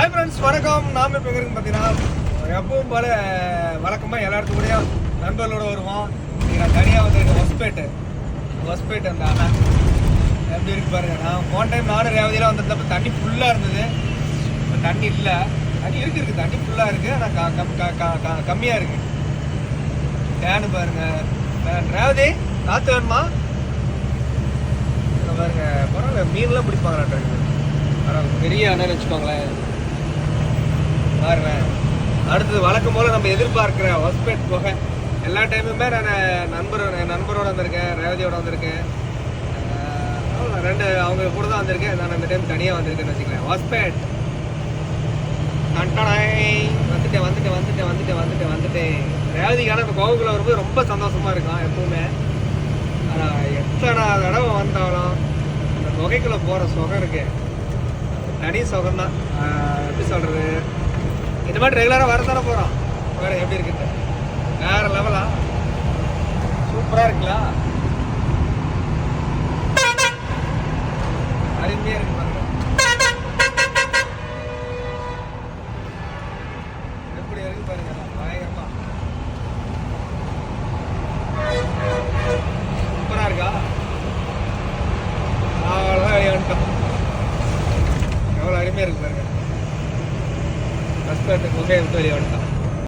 Hi friends, வணக்கம். நாம் இப்போ எங்கே இருக்குன்னு பார்த்தீங்கன்னா, எப்பவும் போல வழக்கமாக எல்லாத்துக்கும் கூட நண்பர்களோடு வருவோம். நான் தனியாக வந்திருக்கேன். ஹொஸ்பேட் அந்த அண்ணன் எப்படி இருக்கு பாருங்க. நான் போன டைம் நானும் ரேவதியெலாம் வந்திருந்தப்போ தண்ணி ஃபுல்லாக இருந்தது. இப்போ தண்ணி இல்லை, தண்ணி இருக்குது, தண்ணி ஃபுல்லாக இருக்குது, ஆனால் கம்மியாக இருக்குது. டேனு பாருங்க. ரேவதி காற்று வேணுமா பாருங்க. பரவாயில்ல, மீன்லாம் பிடிப்பாங்களாட்ட பரவாயில்ல, பெரிய அண்ணன் வச்சுக்கோங்களேன். பாருங்க, அடுத்தது வழக்கம் போல் நம்ம எதிர்பார்க்குற ஹொஸ்பேட் போக எல்லா டைமுமே நான் நண்பரோடு வந்திருக்கேன், ரேவதியோட வந்திருக்கேன். ரெண்டு அவங்க கூட தான் வந்திருக்கேன். நான் இந்த டைம் தனியாக வந்திருக்கேன்னு வச்சுக்கலாம். ஹொஸ்பேட் வந்துட்டேன். ரேவதிக்கான இப்போ கோவுக்குள்ள வரும்போது ரொம்ப சந்தோஷமாக இருக்கும் எப்பவுமே. ஆனால் எத்தனை தடவை வந்தாலும் அந்த குகைக்குள்ளே போகிற சுகம் இருக்கு, தனி சுகம்தான். எப்படி சொல்கிறது, இந்த மாதிரி ரெகுலராக வரத்தானே போகிறோம். வேறு எப்படி இருக்குது, வேறு லெவலா சூப்பராக இருக்குல்ல, அருமையாக இருக்கு பாருங்க. எப்படி இருக்கு பாருங்க, பயங்கரமா சூப்பராக இருக்கா. அவ்வளோதான் வெளியே வந்துட்டோம். எவ்வளோ அருமையாக இருக்கு பாருங்க. ஹொஸ்பேட் குகையை விட்டு வெளியே வந்துட்டோம்.